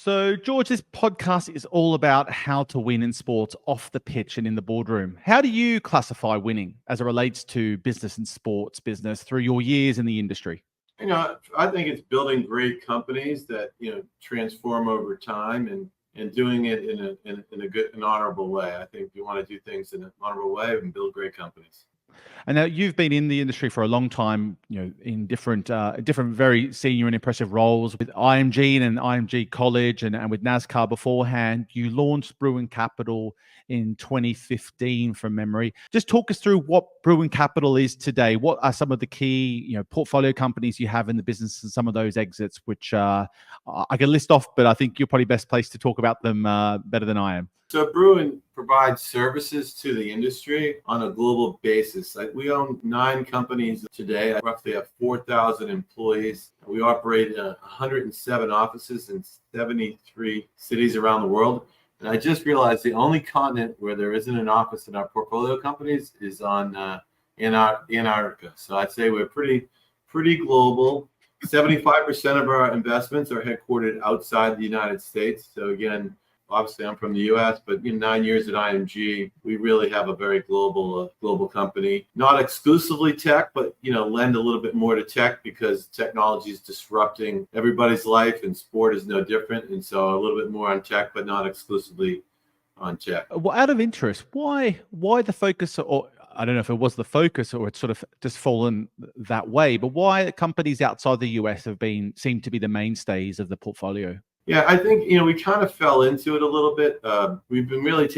So, George, this podcast is all about how to win in sports off the pitch and in the boardroom. How do you classify winning as it relates to business and sports business through your years in the industry? I think it's building great companies that, transform over time and doing it in a good and honorable way. I think you want to do things in an honorable way and build great companies. And now you've been in the industry for a long time, in different very senior and impressive roles with IMG and IMG College and with NASCAR beforehand. You launched Bruin Capital in 2015 from memory. Just talk us through what Bruin Capital is today. What are some of the key, portfolio companies you have in the business and some of those exits, which I can list off, but I think you're probably best placed to talk about them better than I am. So Bruin provides services to the industry on a global basis. We own 9 companies today. I roughly have 4,000 employees. We operate 107 offices in 73 cities around the world. And I just realized the only continent where there isn't an office in our portfolio companies is on Antarctica. So I'd say we're pretty global. 75% of our investments are headquartered outside the United States. So again, obviously, I'm from the U.S., but in 9 years at IMG, we really have a very global company. Not exclusively tech, but lend a little bit more to tech because technology is disrupting everybody's life, and sport is no different. And so a little bit more on tech, but not exclusively on tech. Well, out of interest, why the focus, or I don't know if it was the focus or it's sort of just fallen that way, but why companies outside the US seem to be the mainstays of the portfolio? Yeah, I think, we kind of fell into it a little bit. We've been really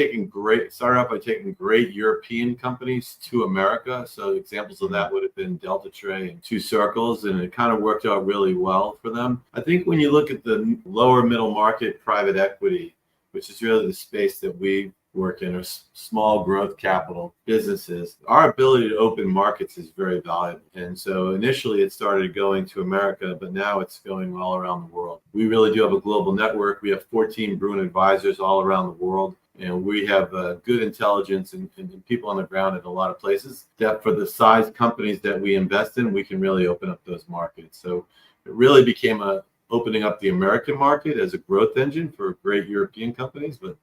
started out by taking great European companies to America. So examples of that would have been Delta Tray and Two Circles, and it kind of worked out really well for them. I think when you look at the lower middle market private equity, which is really the space that we work in, or small growth capital businesses, our ability to open markets is very valuable. And so initially it started going to America, but now it's going all around the world. We really do have a global network. We have 14 Bruin advisors all around the world. And we have good intelligence and people on the ground in a lot of places that for the size companies that we invest in, we can really open up those markets. So it really became opening up the American market as a growth engine for great European companies. But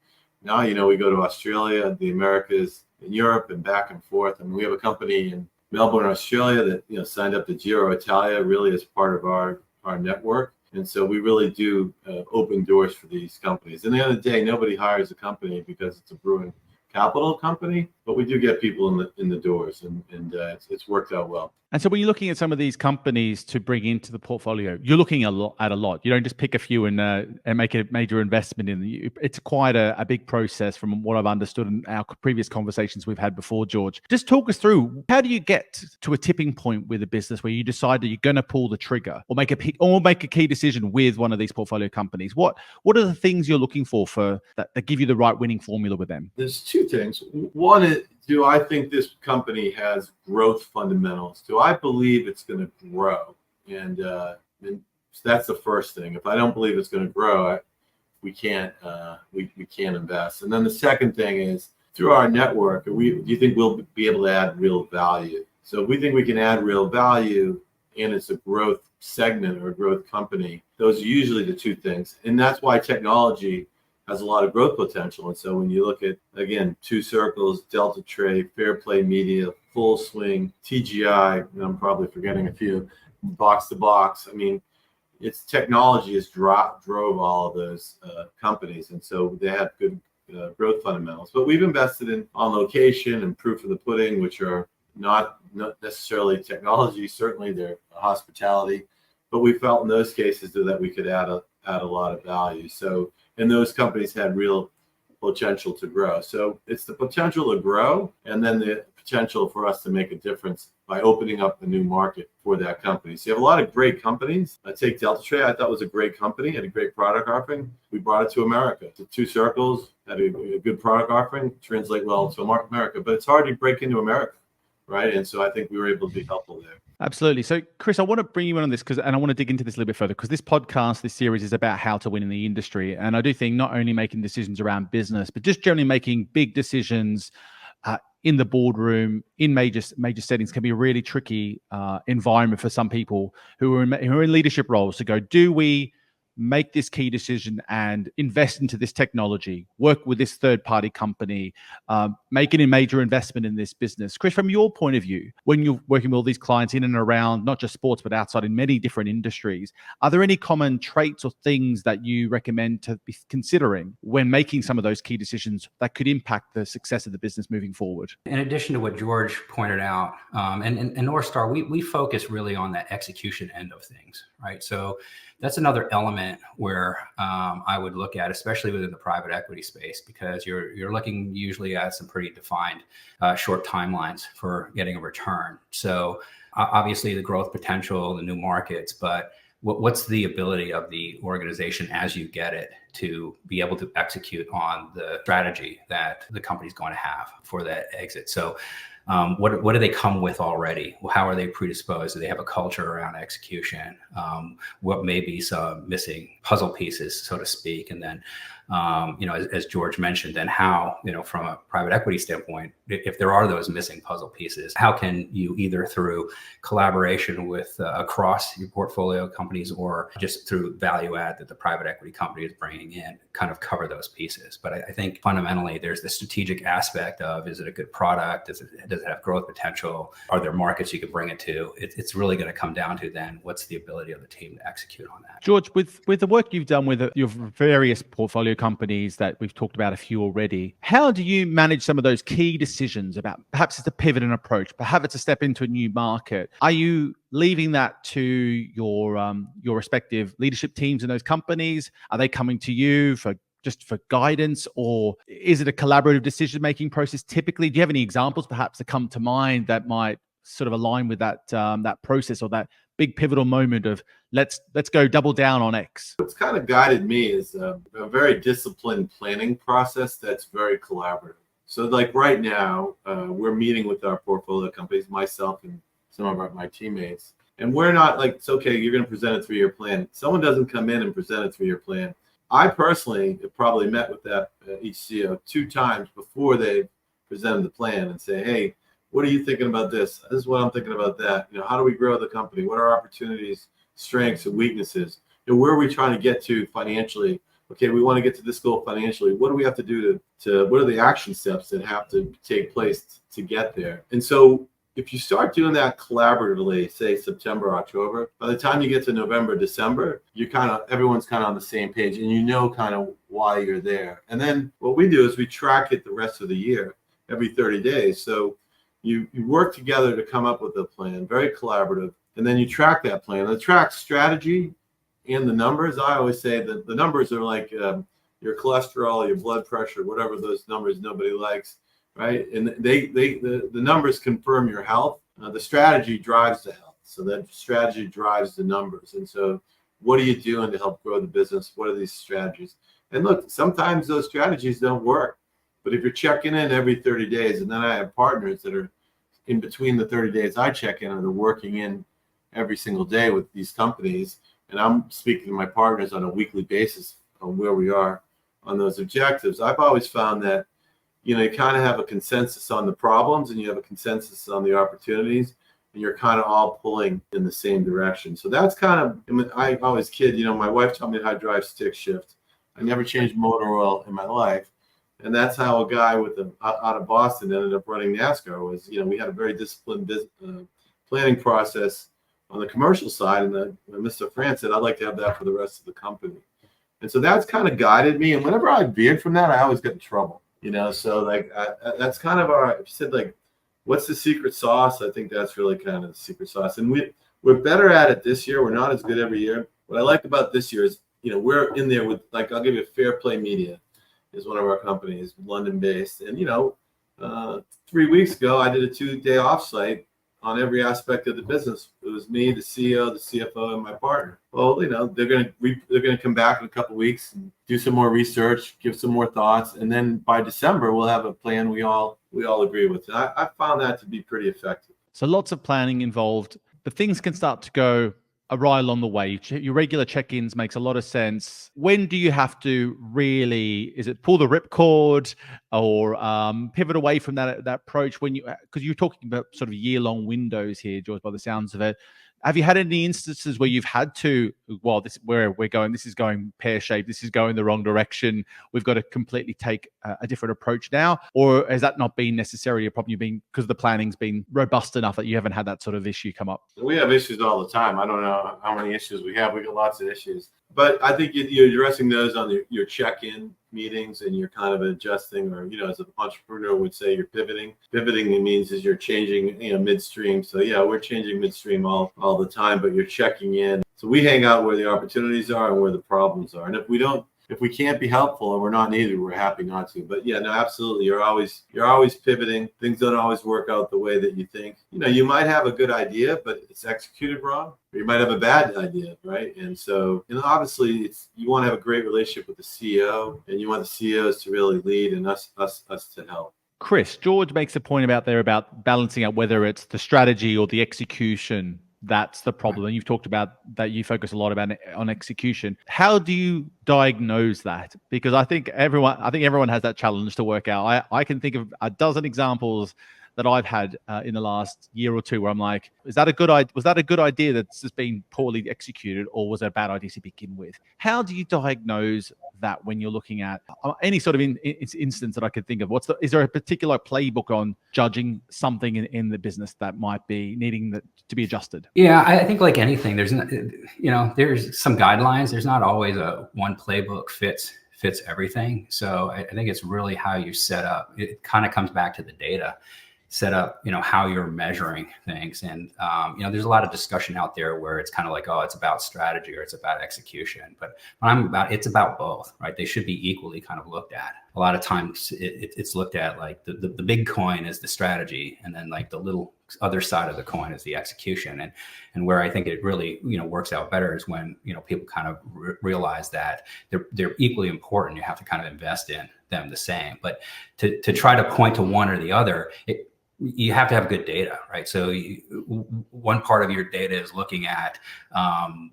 now, we go to Australia, the Americas, and Europe, and back and forth. And we have a company in Melbourne, Australia that, signed up to Giro Italia really as part of our network. And so we really do open doors for these companies. And at the end of the day, nobody hires a company because it's a Bruin Capital company, but we do get people in the doors, and it's worked out well. And so when you're looking at some of these companies to bring into the portfolio, you're looking at a lot. You don't just pick a few and make a major investment in them. It's quite a big process from what I've understood in our previous conversations we've had before, George. Just talk us through, how do you get to a tipping point with a business where you decide that you're going to pull the trigger or make a key decision with one of these portfolio companies? What are the things you're looking for that give you the right winning formula with them? There's 2 things. One is, do I think this company has growth fundamentals? Do I believe it's going to grow? And that's the first thing. If I don't believe it's going to grow, we can't invest. And then the second thing is, through our network, do you think we'll be able to add real value? So if we think we can add real value and it's a growth segment or a growth company, those are usually the 2 things. And that's why technology has a lot of growth potential. And so when you look at, again, Two Circles, Delta Tray, Fair Play Media, Full Swing, TGI, and I'm probably forgetting a few, Box to Box. I mean, it's technology has drove all of those companies. And so they have good growth fundamentals. But we've invested in On Location and Proof of the Pudding, which are not necessarily technology. Certainly they're hospitality. But we felt in those cases that we could add a lot of value. So, and those companies had real potential to grow. So it's the potential to grow, and then the potential for us to make a difference by opening up a new market for that company. So you have a lot of great companies. I take Delta Tray. I thought was a great company, had a great product offering. We brought it to America. The Two Circles had a good product offering, translate well to America, but it's hard to break into America, right? And so I think we were able to be helpful there. Absolutely. So, Chris, I want to bring you in on this and I want to dig into this a little bit further, because this podcast, this series is about how to win in the industry. And I do think not only making decisions around business, but just generally making big decisions in the boardroom, in major settings, can be a really tricky environment for some people who are in leadership roles to go, do we make this key decision and invest into this technology, work with this third-party company, make a major investment in this business. Chris, from your point of view, when you're working with all these clients in and around not just sports but outside in many different industries, are there any common traits or things that you recommend to be considering when making some of those key decisions that could impact the success of the business moving forward? In addition to what George pointed out, and NorthStar, we focus really on that execution end of things, right? So that's another element where I would look at, especially within the private equity space, because you're looking usually at some pretty defined short timelines for getting a return. So obviously the growth potential, the new markets, but what's the ability of the organization as you get it to be able to execute on the strategy that the company's going to have for that exit? So what do they come with already? How are they predisposed? Do they have a culture around execution? What may be some missing puzzle pieces, so to speak? And then, as George mentioned, then how, from a private equity standpoint, if there are those missing puzzle pieces, how can you either through collaboration with across your portfolio companies or just through value add that the private equity company is bringing in, kind of cover those pieces? But I think fundamentally there's the strategic aspect of, is it a good product? Does it have growth potential? Are there markets you can bring it to? It's really going to come down to then what's the ability of the team to execute on that. George, with the work you've done with your various portfolio companies that we've talked about a few already, how do you manage some of those key decisions about perhaps it's a pivot in approach, perhaps it's a step into a new market? Are you leaving that to your respective leadership teams in those companies? Are they coming to you for guidance, or is it a collaborative decision-making process typically? Do you have any examples perhaps that come to mind that might sort of align with that process or that big pivotal moment of let's go double down on X? What's kind of guided me is a very disciplined planning process that's very collaborative. So like right now, we're meeting with our portfolio companies, myself and some of my teammates, and we're not like, it's okay, you're going to present a 3-year plan. Someone doesn't come in and present a 3-year plan. I personally have probably met with that each CEO 2 times before they presented the plan and say, hey, what are you thinking about this? This is what I'm thinking about that. How do we grow the company? What are our opportunities, strengths, and weaknesses? Where are we trying to get to financially? Okay, we want to get to this goal financially. What do we have to do to what are the action steps that have to take place to get there? And so if you start doing that collaboratively, say September, October, by the time you get to November, December, everyone's kind of on the same page and kind of why you're there. And then what we do is we track it the rest of the year, every 30 days. So you work together to come up with a plan, very collaborative, and then you track that plan. The track strategy and the numbers. I always say that the numbers are like your cholesterol, your blood pressure, whatever those numbers nobody likes. Right, and the numbers confirm your health. The strategy drives the health, so that strategy drives the numbers. And so, what are you doing to help grow the business? What are these strategies? And look, sometimes those strategies don't work, but if you're checking in every 30 days, and then I have partners that are in between the 30 days I check in, and they're working in every single day with these companies, and I'm speaking to my partners on a weekly basis on where we are on those objectives. I've always found that you kind of have a consensus on the problems and you have a consensus on the opportunities, and you're kind of all pulling in the same direction. So that's kind of, I always kid, my wife taught me how to drive stick shift. I never changed motor oil in my life. And that's how a guy out of Boston ended up running NASCAR was, we had a very disciplined planning process on the commercial side. And Mr. France said, I'd like to have that for the rest of the company. And so that's kind of guided me. And whenever I veered from that, I always get in trouble. So like that's kind of if you said like, what's the secret sauce? I think that's really kind of the secret sauce. And we're better at it this year. We're not as good every year. What I like about this year is, we're in there with, like, I'll give you Fair Play Media is one of our companies, London based. And, 3 weeks ago, I did a 2-day offsite on every aspect of the business. It was me, the CEO, the CFO, and my partner. Well, they're gonna come back in a couple of weeks and do some more research, give some more thoughts, and then by December we'll have a plan we all agree with. And I found that to be pretty effective. So lots of planning involved, but things can start to go awry along the way. Your regular check-ins makes a lot of sense. When do you have to really, is it pull the ripcord or pivot away from that approach when because you're talking about sort of year-long windows here, George, by the sounds of it. Have you had any instances where you've had to, well, this where we're going, this is going pear-shaped, this is going the wrong direction, we've got to completely take a different approach now? Or has that not been necessarily a problem? You've been, because the planning's been robust enough that you haven't had that sort of issue come up? We have issues all the time. I don't know how many issues we have. We got lots of issues. But I think you're addressing those on your check-in meetings, and you're kind of adjusting, or, as an entrepreneur would say, you're pivoting. Pivoting, it means is you're changing, midstream. So yeah, we're changing midstream all the time, but you're checking in. So we hang out where the opportunities are and where the problems are. And if we can't be helpful and we're not needed, we're happy not to. But yeah, no, absolutely. You're always pivoting. Things don't always work out the way that you think. You might have a good idea, but it's executed wrong. Or you might have a bad idea, right? And so, obviously, you want to have a great relationship with the CEO, and you want the CEOs to really lead and us to help. Chris, George makes a point about balancing out whether it's the strategy or the execution. That's the problem. And you've talked about that you focus a lot on execution. How do you diagnose that? Because I think everyone has that challenge to work out. I can think of a dozen examples that I've had in the last year or two where I'm like, was that a good idea that's just been poorly executed, or was it a bad idea to begin with? How do you diagnose that when you're looking at any sort of instance that I could think of? Is there a particular playbook on judging something in the business that might be needing to be adjusted? Yeah, I think like anything, there's some guidelines. There's not always a one playbook fits everything. So I think it's really how you set up. It kind of comes back to the data. Set up, how you're measuring things. And, there's a lot of discussion out there where it's kind of like, oh, it's about strategy or it's about execution. But it's about both, right? They should be equally kind of looked at. A lot of times it's looked at like the big coin is the strategy, and then like the little other side of the coin is the execution. And where I think it really, works out better is when, people kind of realize that they're equally important. You have to kind of invest in them the same. But to try to point to one or the other, you have to have good data, right? So one part of your data is looking at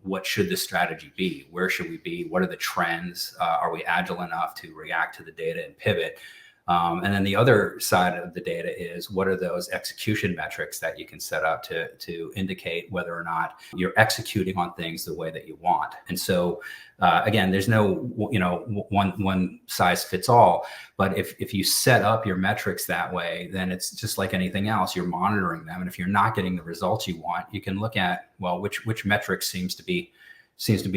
what should the strategy be? Where should we be? What are the trends? Are we agile enough to react to the data and pivot? And then the other side of the data is what are those execution metrics that you can set up to indicate whether or not you're executing on things the way that you want. And so again, there's no one size fits all. But if you set up your metrics that way, then it's just like anything else. You're monitoring them, and if you're not getting the results you want, you can look at, well, which metric seems to be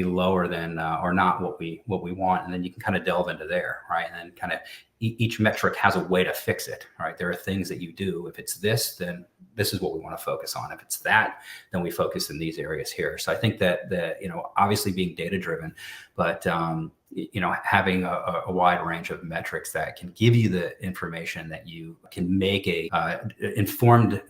lower than or not what we want, and then you can kind of delve into there, right? And then kind of each metric has a way to fix it, right? There are things that you do. If it's this, then this is what we want to focus on. If it's that, then we focus in these areas here. So I think that obviously being data driven, but having a wide range of metrics that can give you the information that you can make a informed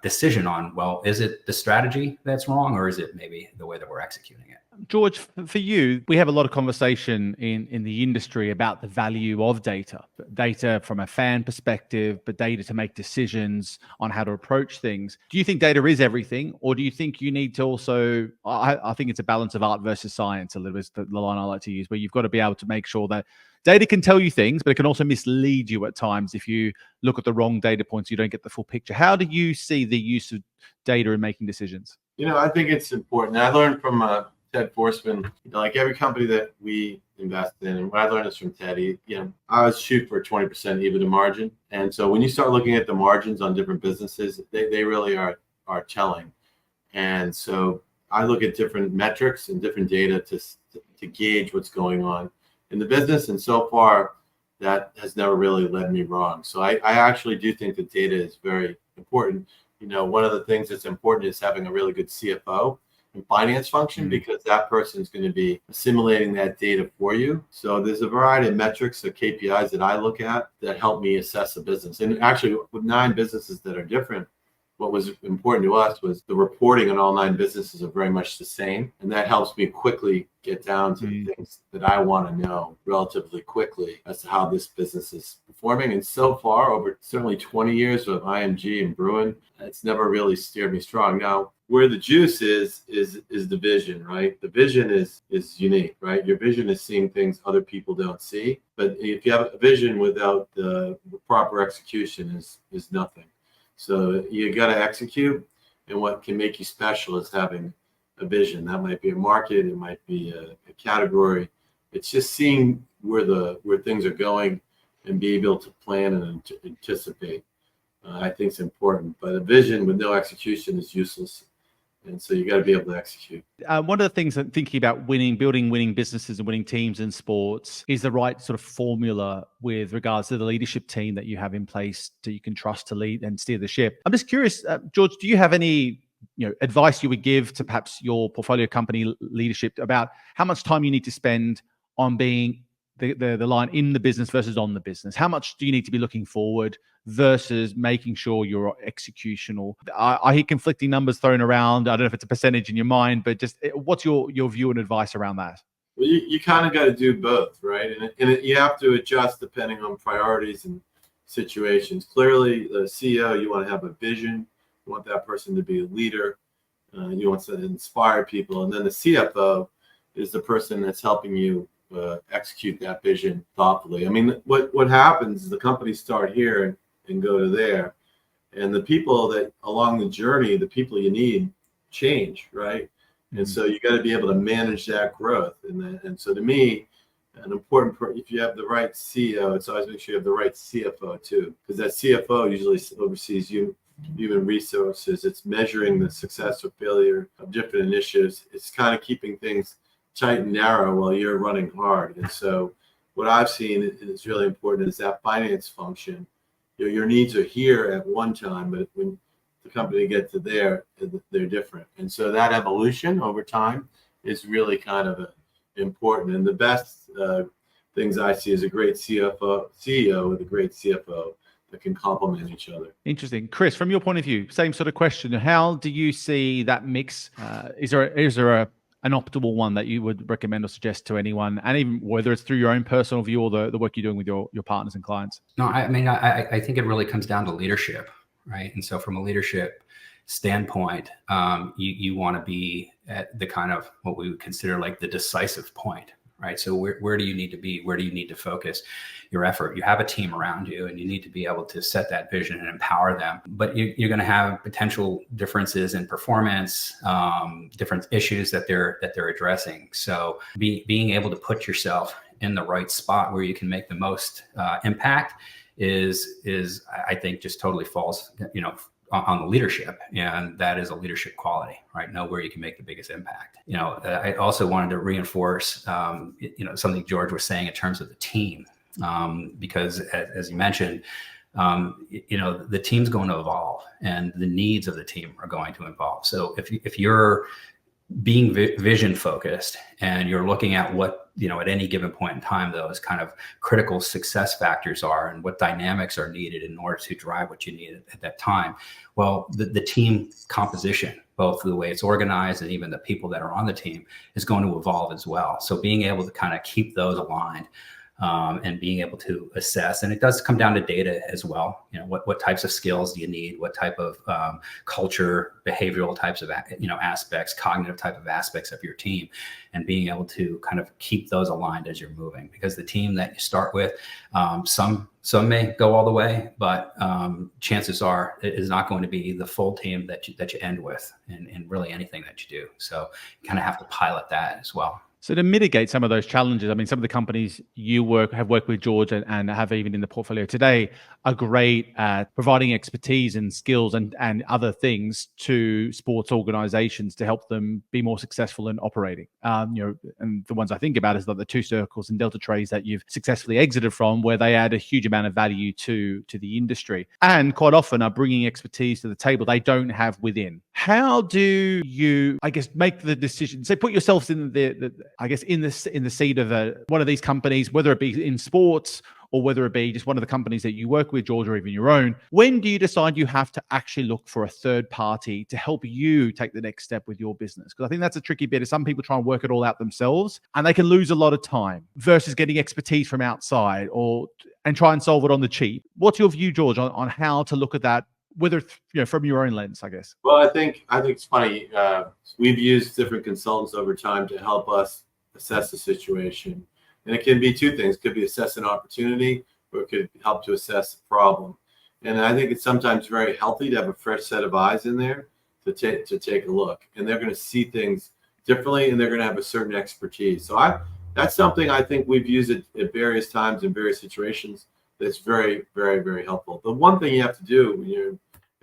decision on. Well, is it the strategy that's wrong, or is it maybe the way that we're executing it? George, for you, we have a lot of conversation in the industry about the value of data from a fan perspective, but data to make decisions on how to approach things. Do you think data is everything, or do you think you need to also, I think it's a balance of art versus science, a little bit, the line I like to use, where you've got to be able to make sure that data can tell you things, but it can also mislead you at times. If you look at the wrong data points, you don't get the full picture. How do you see the use of data in making decisions? I think it's important. I learned from Ted Forsman, like every company that we invest in, and what I learned is from Teddy, I always shoot for a 20% EBITDA margin. And so when you start looking at the margins on different businesses, they really are telling. And so I look at different metrics and different data to gauge what's going on in the business. And so far, that has never really led me wrong. So I actually do think that data is very important. One of the things that's important is having a really good CFO and finance function, because that person is going to be assimilating that data for you. So there's a variety of metrics or KPIs that I look at that help me assess a business. And actually, with 9 businesses that are different, what was important to us was the reporting on all 9 businesses are very much the same. And that helps me quickly get down to the things that I want to know relatively quickly as to how this business is performing. And so far, over certainly 20 years of IMG and Bruin, it's never really steered me strong. Now, where the juice is the vision, right? The vision is unique, right? Your vision is seeing things other people don't see. But if you have a vision without the proper execution is nothing. So you got to execute. And what can make you special is having a vision. That might be a market, it might be a category. It's just seeing where things are going and be able to plan and anticipate. I think it's important, but a vision with no execution is useless. And so you got to be able to execute. One of the things that thinking about building winning businesses and winning teams in sports is the right sort of formula with regards to the leadership team that you have in place that you can trust to lead and steer the ship. I'm just curious, George, do you have any advice you would give to perhaps your portfolio company leadership about how much time you need to spend on being the line in the business versus on the business? How much do you need to be looking forward versus making sure you're executional? I hear conflicting numbers thrown around. I don't know if it's a percentage in your mind, but just what's your view and advice around that? Well, you kind of got to do both, right? And you have to adjust depending on priorities and situations. Clearly, the CEO, you want to have a vision. You want that person to be a leader. You want to inspire people. And then the CFO is the person that's helping you execute that vision thoughtfully. I mean, what happens is the companies start here and go to there, and the people that along the journey, the people you need change, right? And so you got to be able to manage that growth. And so to me, an important if you have the right CEO, it's always make sure you have the right CFO too, because that CFO usually oversees human resources. It's measuring the success or failure of different initiatives. It's kind of keeping things tight and narrow while you're running hard. And so what I've seen is really important is that finance function. Your needs are here at one time, but when the company gets to there, they're different. And so that evolution over time is really kind of important. And the best things I see is a great CEO with a great CFO that can complement each other. Interesting. Chris, from your point of view, same sort of question. How do you see that mix? Is there an optimal one that you would recommend or suggest to anyone, and even whether it's through your own personal view or the work you're doing with your partners and clients? No, I mean, I think it really comes down to leadership, right? And so from a leadership standpoint, you want to be at the kind of what we would consider like the decisive point, right? So where do you need to be? Where do you need to focus your effort? You have a team around you, and you need to be able to set that vision and empower them. But you're going to have potential differences in performance, different issues that they're addressing. So being able to put yourself in the right spot where you can make the most impact is I think just totally falls, on the leadership, and that is a leadership quality, right? Know where you can make the biggest impact. I also wanted to reinforce, something George was saying in terms of the team, because as you mentioned, the team's going to evolve, and the needs of the team are going to evolve. So if you're being vision focused and you're looking at what, at any given point in time, those kind of critical success factors are and what dynamics are needed in order to drive what you need at that time. Well, the team composition, both the way it's organized and even the people that are on the team, is going to evolve as well. So being able to kind of keep those aligned, and being able to assess, and it does come down to data as well. What types of skills do you need? What type of culture, behavioral types of aspects, cognitive type of aspects of your team, and being able to kind of keep those aligned as you're moving. Because the team that you start with, some may go all the way, but chances are it is not going to be the full team that you end with in really anything that you do. So you kind of have to pilot that as well. So to mitigate some of those challenges, I mean, some of the companies you have worked with, George, and have even in the portfolio today, are great at providing expertise and skills and other things to sports organizations to help them be more successful in operating. And the ones I think about is like the Two Circles and Delta Trays that you've successfully exited from, where they add a huge amount of value to the industry, and quite often are bringing expertise to the table they don't have within. How do you, make the decision? Say, put yourselves in in the seat of one of these companies, whether it be in sports or whether it be just one of the companies that you work with, George, or even your own. When do you decide you have to actually look for a third party to help you take the next step with your business? Because I think that's a tricky bit. Is some people try and work it all out themselves, and they can lose a lot of time versus getting expertise from outside and try and solve it on the cheap. What's your view, George, on how to look at that, whether from your own lens, I guess? Well, I think it's funny. We've used different consultants over time to help us assess the situation. And it can be two things. It could be assess an opportunity, or it could help to assess a problem. And I think it's sometimes very healthy to have a fresh set of eyes in there to take a look, and they're going to see things differently, and they're going to have a certain expertise. So that's something I think we've used at various times in various situations. That's very, very, very helpful. The one thing you have to do when you're in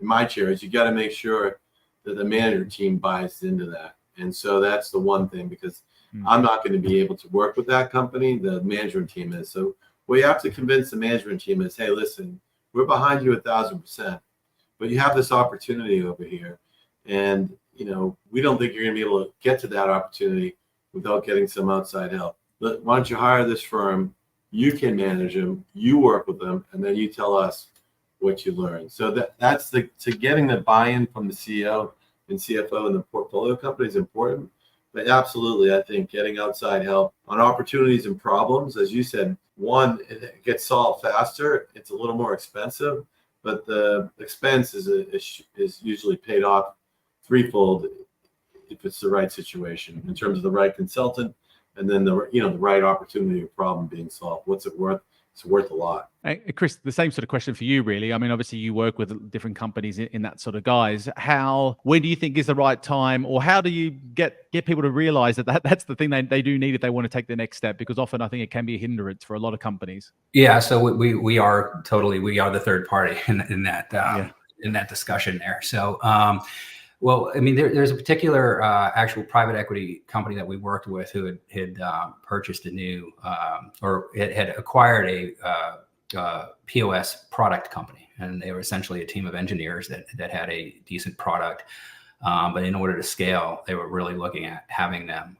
my chair is you got to make sure that the manager team buys into that. And so that's the one thing, because I'm not going to be able to work with that company. The management team is. So what you have to convince the management team is, hey, listen, we're behind you 1,000%, but you have this opportunity over here. And, we don't think you're going to be able to get to that opportunity without getting some outside help. Why don't you hire this firm? You can manage them, you work with them, and then you tell us what you learn. So that's getting the buy-in from the CEO and CFO and the portfolio company is important. But absolutely, I think getting outside help on opportunities and problems, as you said, one, it gets solved faster. It's a little more expensive, but the expense is usually paid off threefold if it's the right situation in terms of the right consultant, and then the right opportunity or problem being solved. What's it worth? It's worth a lot. Hey, Chris, the same sort of question for you, really. I mean, obviously you work with different companies in that sort of guise. When do you think is the right time, or how do you get people to realize that's the thing they do need if they want to take the next step? Because often I think it can be a hindrance for a lot of companies. Yeah. So we are the third party in that discussion there. So, well, I mean, there's a particular actual private equity company that we worked with who had purchased a new or had acquired a POS product company, and they were essentially a team of engineers that had a decent product, but in order to scale, they were really looking at having them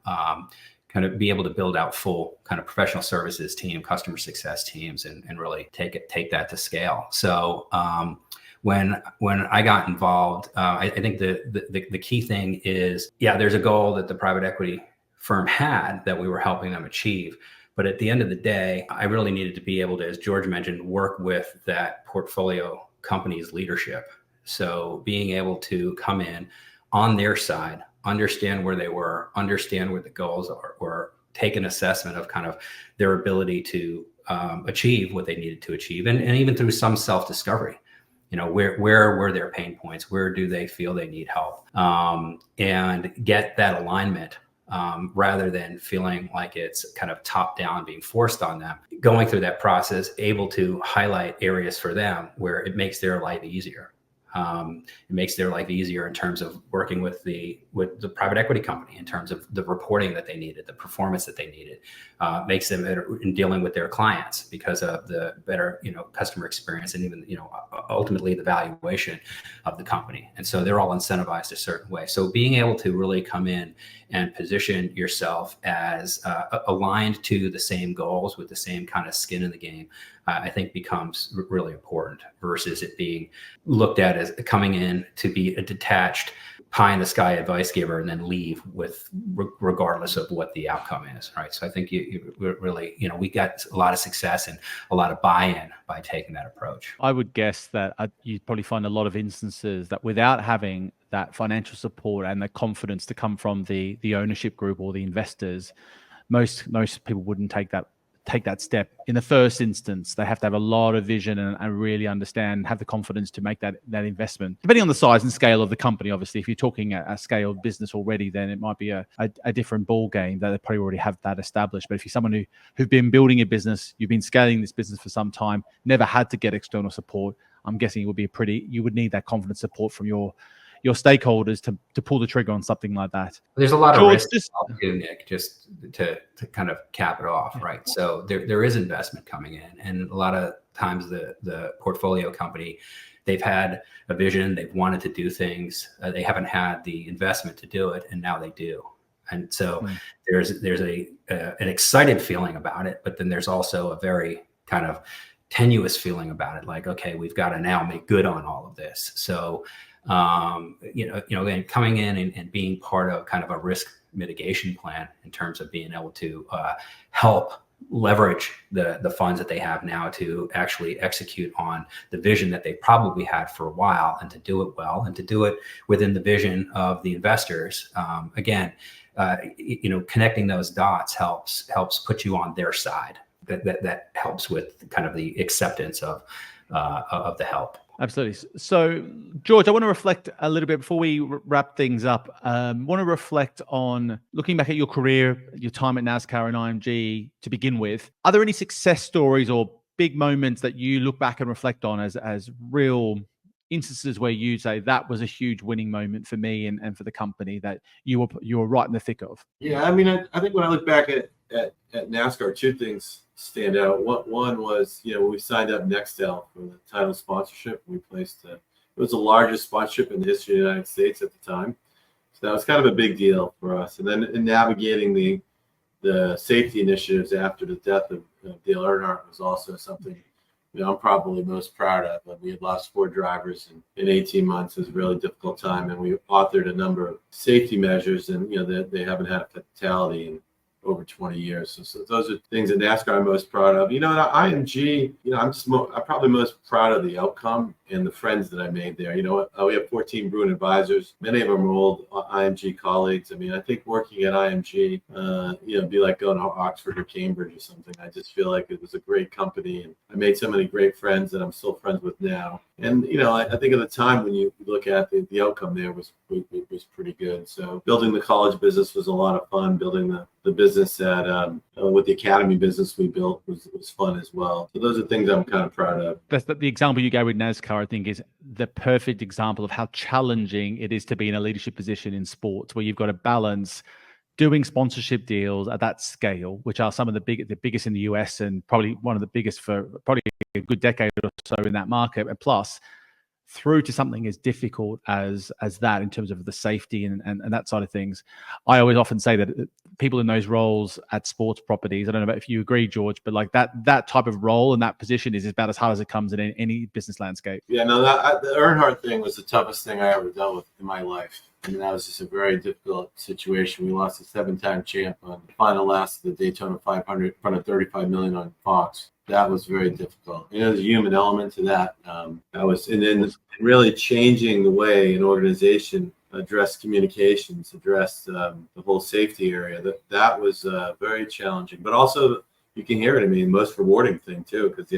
kind of be able to build out full kind of professional services team, customer success teams, and really take that to scale. So. When I got involved, I think the key thing is, there's a goal that the private equity firm had that we were helping them achieve. But at the end of the day, I really needed to be able to, as George mentioned, work with that portfolio company's leadership. So being able to come in on their side, understand where they were, understand what the goals are, or take an assessment of kind of their ability to achieve what they needed to achieve, and even through some self-discovery. Where were their pain points? Where do they feel they need help? And get that alignment rather than feeling like it's kind of top down being forced on them. Going through that process, able to highlight areas for them where it makes their life easier. It makes their life easier in terms of working with the private equity company, in terms of the reporting that they needed, the performance that they needed, makes them better in dealing with their clients because of the better, customer experience, and even, ultimately the valuation of the company. And so they're all incentivized a certain way. So being able to really come in and position yourself as aligned to the same goals with the same kind of skin in the game, I think becomes really important, versus it being looked at as coming in to be a detached pie in the sky advice giver and then leave with regardless of what the outcome is, right? So I think you really, we got a lot of success and a lot of buy-in by taking that approach. I would guess that you'd probably find a lot of instances that without having that financial support and the confidence to come from the ownership group or the investors, most people wouldn't take that step. In the first instance, they have to have a lot of vision and really understand, have the confidence to make that investment. Depending on the size and scale of the company, obviously, if you're talking a scaled business already, then it might be a different ball game, that they probably already have that established. But if you're someone who've been building a business, you've been scaling this business for some time, never had to get external support, I'm guessing you would need that confidence support from your stakeholders to pull the trigger on something like that. There's a lot of risk too, Nick, just to kind of cap it off, right? So there is investment coming in, and a lot of times the portfolio company, they've had a vision, they've wanted to do things, they haven't had the investment to do it, and now they do. And so there's an excited feeling about it, but then there's also a very kind of tenuous feeling about it, like, okay, we've got to now make good on all of this. So and coming in and being part of kind of a risk mitigation plan in terms of being able to help leverage the funds that they have now to actually execute on the vision that they probably had for a while, and to do it well, and to do it within the vision of the investors. Connecting those dots helps put you on their side. That helps with kind of the acceptance of the help. Absolutely. So, George, I want to reflect a little bit before we wrap things up. Want to reflect on looking back at your career, your time at NASCAR and IMG to begin with. Are there any success stories or big moments that you look back and reflect on as real instances where you say that was a huge winning moment for me and for the company that you were right in the thick of? Yeah, I mean, I think when I look back at NASCAR, two things stand out. One was, when we signed up Nextel for the title sponsorship, we placed it was the largest sponsorship in the history of the United States at the time. So that was kind of a big deal for us. And then in navigating the safety initiatives after the death of Dale Earnhardt was also something I'm probably most proud of. But we had lost 4 drivers in 18 months. It was a really difficult time, and we authored a number of safety measures, and they haven't had a fatality in over 20 years. So those are things that NASCAR I'm most proud of. At IMG, I'm probably most proud of the outcome and the friends that I made there. We have 14 Bruin advisors. Many of them are old IMG colleagues. I mean, I think working at IMG, it'd be like going to Oxford or Cambridge or something. I just feel like it was a great company, and I made so many great friends that I'm still friends with now. And I think at the time when you look at the outcome there was pretty good. So building the college business was a lot of fun. Building the business with the academy business we built was fun as well. So those are things I'm kind of proud of. That's the example you gave with NASCAR, I think, is the perfect example of how challenging it is to be in a leadership position in sports, where you've got to balance doing sponsorship deals at that scale, which are some of the biggest in the US and probably one of the biggest for probably a good decade or so in that market, and plus through to something as difficult as that in terms of the safety and that side of things. I always often say that people in those roles at sports properties, I don't know if you agree, George, but like that type of role and that position is about as hard as it comes in any business landscape. Yeah, no, the Earnhardt thing was the toughest thing I ever dealt with in my life. I mean, that was just a very difficult situation. We lost a 7-time champ on the final last of the Daytona 500 in front of $35 million on Fox. That was very difficult. There's a human element to that. And then really changing the way an organization addressed communications, addressed the whole safety area. That was very challenging, but also you can hear it. I mean, most rewarding thing too, because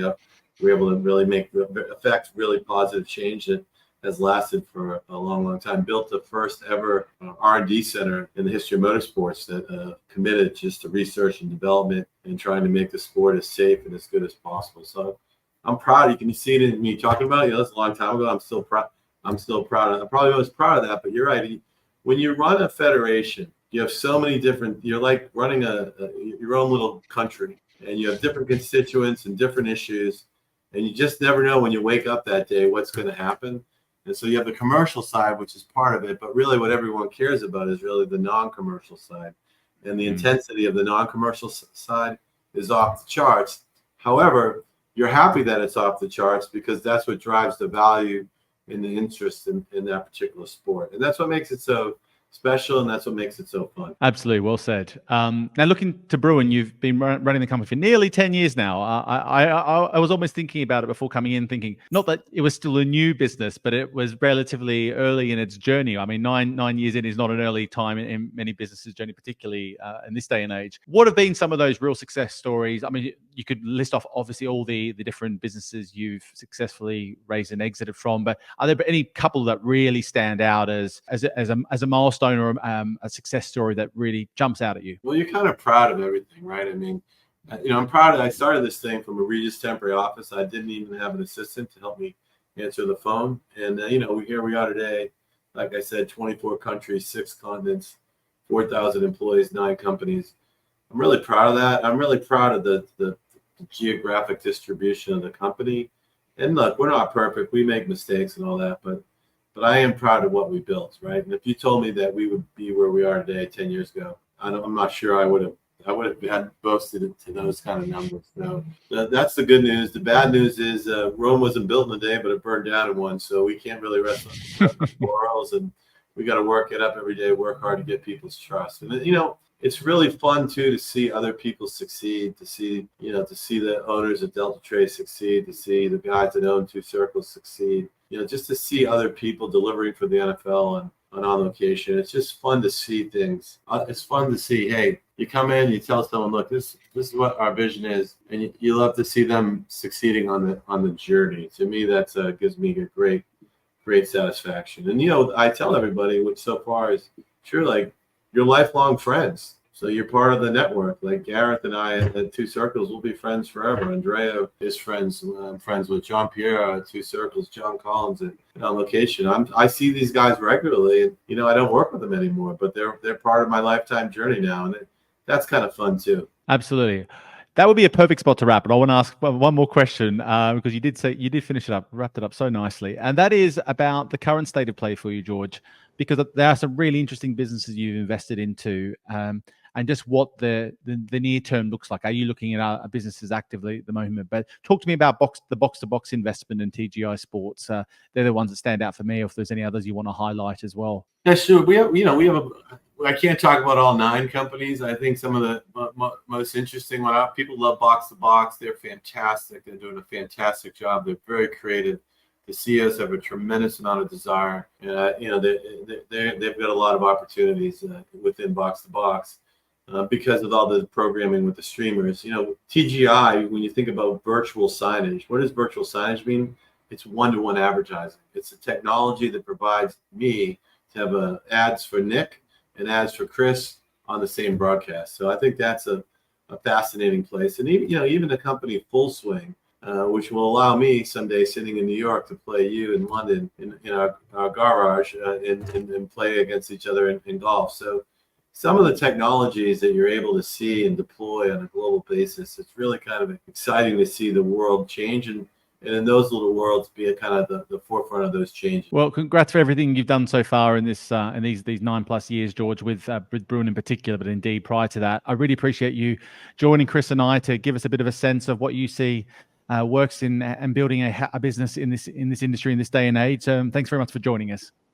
we're able to really affect really positive change that has lasted for a long, long time. Built the first ever R&D center in the history of motorsports that committed just to research and development and trying to make the sport as safe and as good as possible. So I'm proud. You can see it in me talking about it. That's a long time ago. I'm still proud. I'm probably most proud of that. But you're right. When you run a federation, you have so many different. You're like running your own little country, and you have different constituents and different issues, and you just never know when you wake up that day what's going to happen. And so you have the commercial side, which is part of it, but really what everyone cares about is really the non-commercial side. And the intensity of the non-commercial side is off the charts. However, you're happy that it's off the charts because that's what drives the value and the interest in that particular sport. And that's what makes it so special, and that's what makes it so fun. Absolutely, well said. Now, looking to Bruin, you've been running the company for nearly 10 years now. I was almost thinking about it before coming in, thinking not that it was still a new business, but it was relatively early in its journey. I mean, nine years in is not an early time in many businesses' journey, particularly in this day and age. What have been some of those real success stories? I mean, you could list off obviously all the different businesses you've successfully raised and exited from, but are there any couple that really stand out as a milestone or a success story that really jumps out at you? Well, you're kind of proud of everything, right? I mean, I'm proud I started this thing from a Regis temporary office. I didn't even have an assistant to help me answer the phone. And, here we are today, like I said, 24 countries, 6 continents, 4,000 employees, 9 companies. I'm really proud of that. I'm really proud of the geographic distribution of the company. And look, we're not perfect. We make mistakes and all that, but I am proud of what we built, right? And if you told me that we would be where we are today 10 years ago, I'm not sure I would have had boasted it to those kind of numbers. So that's the good news. The bad news is Rome wasn't built in a day, but it burned down in one. So we can't really rest on laurels, and we got to work it up every day, work hard to get people's trust. And it's really fun too to see other people succeed, to see the owners of Delta Trade succeed, to see the guys that own Two Circles succeed. Just to see other people delivering for the NFL on On Location. It's just fun to see things. It's fun to see, hey, you come in, you tell someone, look, this is what our vision is, and you love to see them succeeding on the journey. To me, that's gives me a great satisfaction. And I tell everybody, which so far is true, like you're lifelong friends. So you're part of the network. Like Gareth and I at Two Circles will be friends forever. Andrea is friends. I'm friends with John Pierre at Two Circles, John Collins at On Location. I see these guys regularly, and I don't work with them anymore, but they're part of my lifetime journey now, and that's kind of fun too. Absolutely. That would be a perfect spot to wrap. But I want to ask one more question because you did finish it up, wrapped it up so nicely, and that is about the current state of play for you, George, because there are some really interesting businesses you've invested into. And just what the near term looks like. Are you looking at businesses actively at the moment? But talk to me about the box-to-box investment and TGI Sports. They're the ones that stand out for me. If there's any others you want to highlight as well. Yeah, sure. I can't talk about all 9 companies. I think some of the most interesting people love box-to-box. They're fantastic. They're doing a fantastic job. They're very creative. The CEOs have a tremendous amount of desire. They've got a lot of opportunities within box-to-box. Because of all the programming with the streamers. TGI, when you think about virtual signage, what does virtual signage mean? It's one-to-one advertising. It's a technology that provides me to have ads for Nick and ads for Chris on the same broadcast. So I think that's a fascinating place. And even the company Full Swing, which will allow me someday sitting in New York to play you in London in our garage and play against each other in golf. So some of the technologies that you're able to see and deploy on a global basis, it's really kind of exciting to see the world change and in those little worlds be kind of the forefront of those changes. Well, congrats for everything you've done so far in this in these 9+ years, George, with Bruin in particular, but indeed prior to that. I really appreciate you joining Chris and I to give us a bit of a sense of what you see works in and building a business in this industry in this day and age. Thanks very much for joining us.